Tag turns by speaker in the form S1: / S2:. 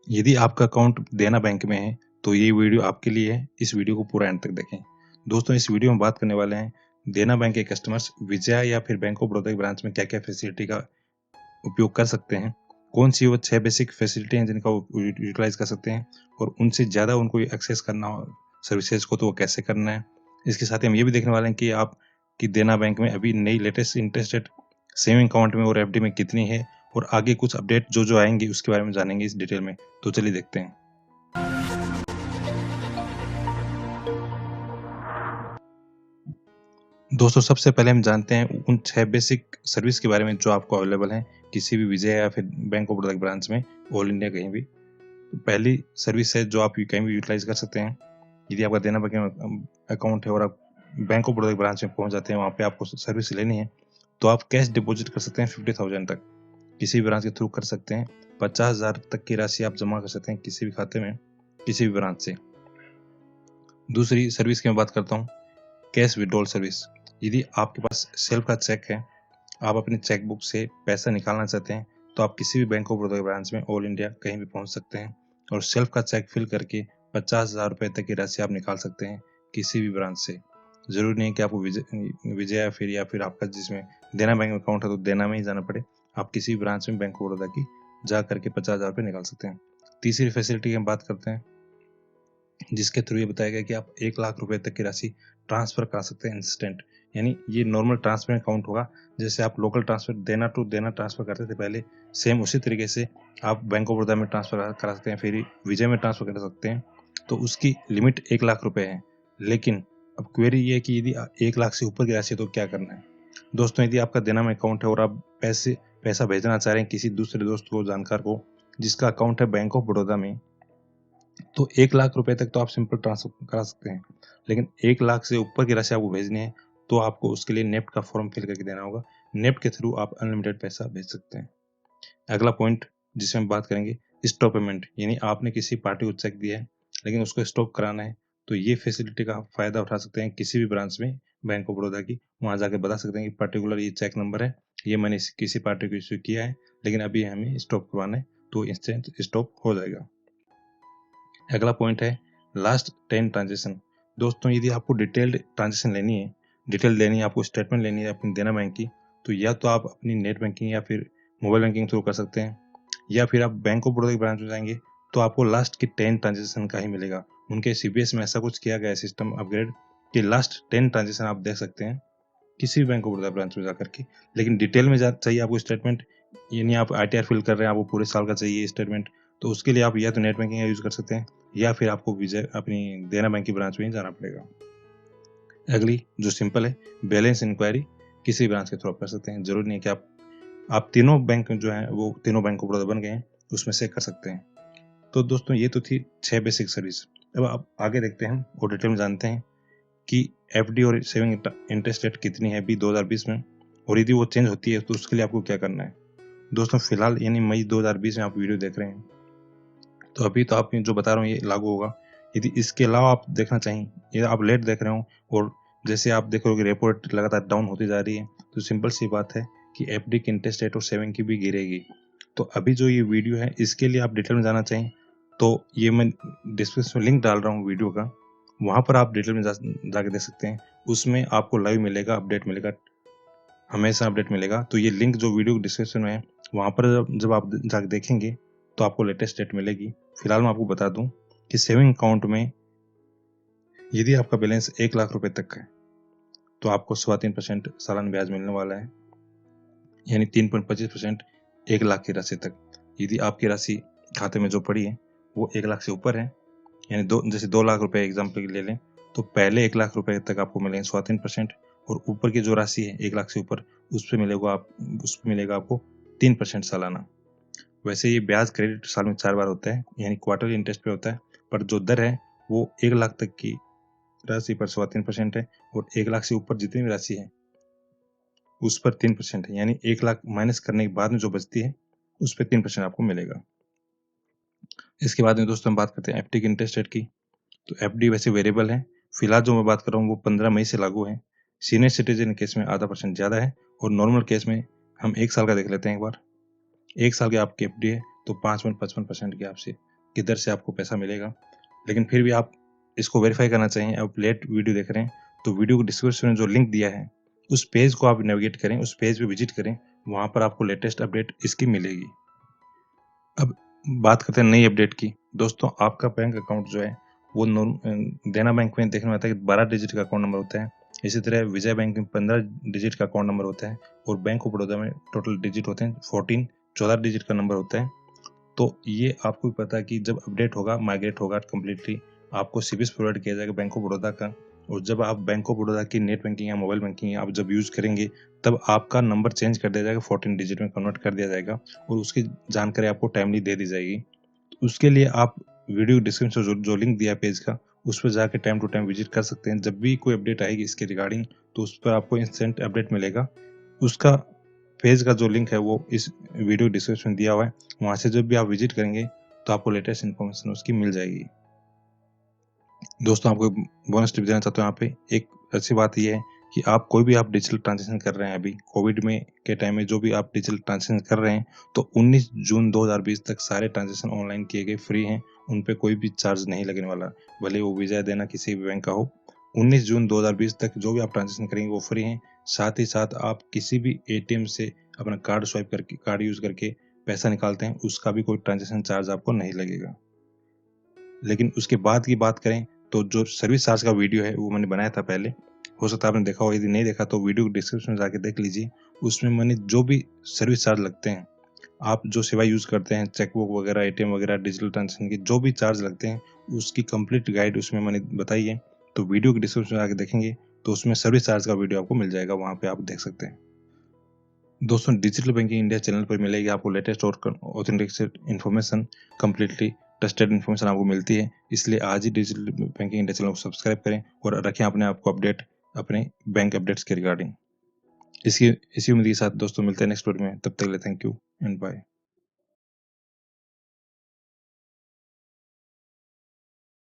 S1: यदि आपका अकाउंट देना बैंक में है तो ये वीडियो आपके लिए है। इस वीडियो को पूरा एंड तक देखें। दोस्तों, इस वीडियो में बात करने वाले हैं देना बैंक के कस्टमर्स विजया या फिर बैंक ऑफ बड़ौदा ब्रांच में क्या-क्या फैसिलिटी का उपयोग कर सकते हैं। कौन सी वो 6 बेसिक फैसिलिटी हैं जिनका वो यूटिलाइज़ कर सकते हैं और उनसे ज़्यादा उनको एक्सेस करना हो सर्विसेज़ को तो वो कैसे करना है। इसके साथ ही हम ये भी देखने वाले हैं कि आपकी देना बैंक में अभी नई latest interest rate saving account में और एफडी में कितनी है और आगे कुछ अपडेट जो आएँगे उसके बारे में जानेंगे इस डिटेल में। तो चलिए देखते हैं। दोस्तों, सबसे पहले हम जानते हैं उन 6 बेसिक सर्विस के बारे में जो आपको अवेलेबल हैं किसी भी विजय या फिर बैंक ऑफ बड़ौदा ब्रांच में, ऑल इंडिया कहीं भी। तो पहली सर्विस है जो आप कहीं भी यूटिलाइज़ कर सकते हैं। यदि आपका देना बैंक में अकाउंट है और आप बैंक ऑफ बड़ौदा ब्रांच में पहुँच जाते हैं, वहाँ पे आपको सर्विस लेनी है, तो आप कैश डिपॉज़िट कर सकते हैं 50,000 तक। किसी भी ब्रांच के थ्रू कर सकते हैं। 50,000 तक की राशि आप जमा कर सकते हैं किसी भी खाते में, किसी भी ब्रांच से। दूसरी सर्विस की मैं बात करता हूँ, कैश विथड्रॉल सर्विस। यदि आपके पास सेल्फ का चेक है, आप अपनी चेकबुक से पैसा निकालना चाहते हैं, तो आप किसी भी बैंक ऑफ बड़ौदा ब्रांच में ऑल इंडिया कहीं भी पहुंच सकते हैं और सेल्फ का चेक फिल करके 50,000 रुपये तक की राशि आप निकाल सकते हैं किसी भी ब्रांच से। ज़रूरी नहीं है कि आपको विजय या फिर आपका जिसमें देना बैंक अकाउंट है तो देना में ही जाना पड़े। आप किसी भी ब्रांच में बैंक ऑफ बड़ौदा की जा करके 50,000 रुपये निकाल सकते हैं। तीसरी फैसिलिटी की हम बात करते हैं, जिसके थ्रू ये बताया गया कि आप 1 लाख रुपए तक की राशि ट्रांसफ़र करा सकते हैं इंस्टेंट। यानी ये नॉर्मल ट्रांसफर अकाउंट होगा, जैसे आप लोकल ट्रांसफ़र देना टू देना ट्रांसफ़र करते थे पहले, सेम उसी तरीके से आप बैंक ऑफ बड़ौदा में ट्रांसफ़र करा सकते हैं, फिर विजय में ट्रांसफ़र करा सकते हैं। तो उसकी लिमिट 1 लाख रुपए है। लेकिन अब क्वेरी ये है कि यदि 1 लाख से ऊपर की राशि है तो क्या करना है? दोस्तों, यदि आपका देना में अकाउंट है और आप पैसा भेजना चाह रहे हैं किसी दूसरे दोस्त को, जानकार को, जिसका अकाउंट है बैंक ऑफ बड़ौदा में, तो 1 लाख रुपए तक तो आप सिंपल ट्रांसफ़र करा सकते हैं। लेकिन 1 लाख से ऊपर की राशि आपको भेजनी है, तो आपको उसके लिए नेफ्ट का फॉर्म फिल करके देना होगा। नेफ्ट के थ्रू आप अनलिमिटेड पैसा भेज सकते हैं। अगला पॉइंट जिसमें हम बात करेंगे, स्टॉप पेमेंट। यानी आपने किसी पार्टी को चेक दिया है, लेकिन उसको स्टॉप कराना है, तो ये फैसिलिटी का फ़ायदा उठा सकते हैं किसी भी ब्रांच में बैंक ऑफ बड़ौदा की। वहाँ जाके बता सकते हैं कि पर्टिकुलर ये चेक नंबर है, ये मैंने किसी पार्टी को इश्यू किया है, लेकिन अभी हमें स्टॉप करवाना है, तो इंस्टेंट स्टॉप हो जाएगा। अगला पॉइंट है लास्ट 10 ट्रांज़ैक्शन। दोस्तों, यदि आपको डिटेल्ड ट्रांज़ैक्शन लेनी है, डिटेल लेनी है, आपको स्टेटमेंट लेनी है अपनी देना बैंक की, तो या तो आप अपनी नेट बैंकिंग या फिर मोबाइल बैंकिंग थ्रू कर सकते हैं, या फिर आप बैंक ऑफ बड़ौदा की ब्रांच में जाएँगे, तो आपको लास्ट की 10 ट्रांज़ैक्शन का ही मिलेगा। उनके सीबीएस में ऐसा कुछ किया गया है सिस्टम अपग्रेड कि लास्ट 10 ट्रांज़ैक्शन आप देख सकते हैं, किसी भी बैंक ऑफ बड़ौदा ब्रांच में जाकर के। लेकिन डिटेल में जा चाहिए आपको स्टेटमेंट, यानी आप आईटीआर फिल कर रहे हैं, आपको पूरे साल का चाहिए स्टेटमेंट, तो उसके लिए आप या तो नेट बैंकिंग का यूज़ कर सकते हैं या फिर आपको विजय अपनी देना बैंक की ब्रांच में ही जाना पड़ेगा। अगली जो सिंपल है, बैलेंस इंक्वायरी किसी ब्रांच के थ्रू आप कर सकते हैं। ज़रूरी नहीं है कि आप तीनों बैंक जो हैं वो तीनों बैंक ऑफ बड़ौदा बन गए हैं, उसमें से कर सकते हैं। तो दोस्तों, ये तो थी 6 बेसिक सर्विस। अब आप आगे देखते हैं और डिटेल में जानते हैं कि एफडी और सेविंग इंटरेस्ट रेट कितनी है अभी 2020 में, और यदि वो चेंज होती है तो उसके लिए आपको क्या करना है। दोस्तों, फिलहाल यानी मई 2020 में आप वीडियो देख रहे हैं, तो अभी तो आप जो बता रहा हूँ ये लागू होगा। यदि इसके अलावा आप देखना चाहें या आप लेट देख रहे हो और जैसे आप देख रहे हो कि रेपो रेट लगातार डाउन होती जा रही है, तो सिंपल सी बात है कि एफडी की इंटरेस्ट रेट और सेविंग की भी गिरेगी। तो अभी जो ये वीडियो है इसके लिए आप डिटेल में जानना चाहें, तो ये मैं डिस्क्रिप्शन में लिंक डाल रहा हूँ वीडियो का, वहाँ पर आप डिटेल में जाके देख सकते हैं। उसमें आपको लाइव मिलेगा, अपडेट मिलेगा, हमेशा अपडेट मिलेगा। तो ये लिंक जो वीडियो डिस्क्रिप्शन में है, वहाँ पर जब आप जाके देखेंगे तो आपको लेटेस्ट डेट मिलेगी। फिलहाल मैं आपको बता दूं कि सेविंग अकाउंट में यदि आपका बैलेंस 1 लाख रुपए तक है, तो आपको 3.25% सालाना ब्याज मिलने वाला है, यानी 3.25% 1 लाख की राशि तक। यदि आपकी राशि खाते में जो पड़ी है वो 1 लाख से ऊपर है, यानी जैसे 2 लाख रुपए एग्जाम्पल के लिए लें, तो पहले 1 लाख रुपए तक आपको मिलेंगे 3.25%, और ऊपर की जो राशि है 1 लाख से ऊपर, उस पे मिलेगा आपको 3% सालाना। वैसे ये ब्याज क्रेडिट साल में 4 बार होता है, यानी क्वार्टरली इंटरेस्ट पे होता है, पर जो दर है वो 1 लाख तक की राशि पर 3.25% है, और 1 लाख से ऊपर जितनी भी राशि है उस पर 3% है, यानी 1 लाख माइनस करने के बाद में जो बचती है उस पे 3% आपको मिलेगा। इसके बाद में दोस्तों हम बात करते हैं एफडी की इंटरेस्ट रेट की। तो एफडी वैसे वेरिएबल है। फिलहाल जो मैं बात कर रहा हूँ वो 15 मई से लागू है। सीनियर सिटीजन केस में आधा % ज़्यादा है, और नॉर्मल केस में हम 1 साल का देख लेते हैं एक बार। 1 साल की आपकी एफडी है तो 5.55% की आपसे किधर से आपको पैसा मिलेगा। लेकिन फिर भी आप इसको वेरीफाई करना चाहिए। आप लेट वीडियो देख रहे हैं तो वीडियो को डिस्क्रिप्शन में जो लिंक दिया है उस पेज को आप नेविगेट करें, उस पेज पे विजिट करें, वहाँ पर आपको लेटेस्ट अपडेट इसकी मिलेगी। अब बात करते हैं नई अपडेट की। दोस्तों, आपका बैंक अकाउंट जो है वो देना बैंक में देखने में आता है कि 12 डिजिट का अकाउंट नंबर होता है। इसी तरह विजय बैंक में 15 डिजिट का अकाउंट नंबर होता है और बैंक ऑफ बड़ौदा में टोटल डिजिट होते हैं 14 डिजिट का नंबर होता है। तो ये आपको भी पता है कि जब अपडेट होगा, माइग्रेट होगा कंप्लीटली, आपको सीबीएस प्रोवाइड किया जाएगा बैंक ऑफ बड़ौदा का। और जब आप बैंक ऑफ बड़ौदा की नेट बैंकिंग या मोबाइल बैंकिंग आप जब यूज़ करेंगे, तब आपका नंबर चेंज कर दिया जाएगा, 14 डिजिट में कन्वर्ट कर दिया जाएगा और उसकी जानकारी आपको टाइमली दे दी जाएगी। उसके लिए आप वीडियो डिस्क्रिप्शन में जो लिंक दिया है पेज का, उस पर जाके टाइम टू टाइम विजिट कर सकते हैं। जब भी कोई अपडेट आएगी इसके रिगार्डिंग, तो उस पर आपको इंस्टेंट अपडेट मिलेगा। उसका पेज का जो लिंक है वो इस वीडियो डिस्क्रिप्शन में दिया हुआ है। वहाँ से जब भी आप विजिट करेंगे तो आपको लेटेस्ट इन्फॉर्मेशन उसकी मिल जाएगी। दोस्तों, आपको बोनस टिप देना चाहता हूँ यहाँ पे। एक अच्छी बात ये है कि आप कोई भी आप डिजिटल ट्रांज़ैक्शन कर रहे हैं अभी कोविड में के टाइम में जो भी आप डिजिटल ट्रांज़ैक्शन कर रहे हैं, तो 19 जून 2020 तक सारे ट्रांज़ैक्शन ऑनलाइन किए गए, फ्री हैं। उन पे कोई भी चार्ज नहीं लगने वाला, भले वो विजय देना किसी भी बैंक का हो। 19 जून 2020 तक जो भी आप ट्रांज़ैक्शन करेंगे वो फ्री हैं। साथ ही साथ आप किसी भी एटीएम से अपना कार्ड स्वाइप करके, कार्ड यूज़ करके पैसा निकालते हैं, उसका भी कोई ट्रांज़ैक्शन चार्ज आपको नहीं लगेगा। लेकिन उसके बाद की बात करें तो जो सर्विस चार्ज का वीडियो है वो मैंने बनाया था पहले। हो सकता है आपने देखा हो, यदि नहीं देखा तो वीडियो डिस्क्रिप्शन में जाके देख लीजिए। उसमें मैंने जो भी सर्विस चार्ज लगते हैं, आप जो सेवा यूज़ करते हैं, चेकबुक वगैरह, एटीएम वगैरह, डिजिटल ट्रांज़ैक्शन के जो भी चार्ज लगते हैं, उसकी कंप्लीट गाइड उसमें मैंने बताई है। तो वीडियो के डिस्क्रिप्शन में जाके देखेंगे तो उसमें सर्विस चार्ज का वीडियो आपको मिल जाएगा, वहाँ पे आप देख सकते हैं। दोस्तों, डिजिटल बैंकिंग इंडिया चैनल पर मिलेगी आपको लेटेस्ट और authenticated information, completely trusted information आपको मिलती है। इसलिए आज ही डिजिटल बैंकिंग इंडिया चैनल को सब्सक्राइब करें और रखें अपने आप को अपडेट अपने बैंक अपडेट्स के रिगार्डिंग। इसी इसी उम्मीद के साथ दोस्तों मिलते हैं नेक्स्ट वीडियो में। तब तक के लिए थैंक यू एंड बाय।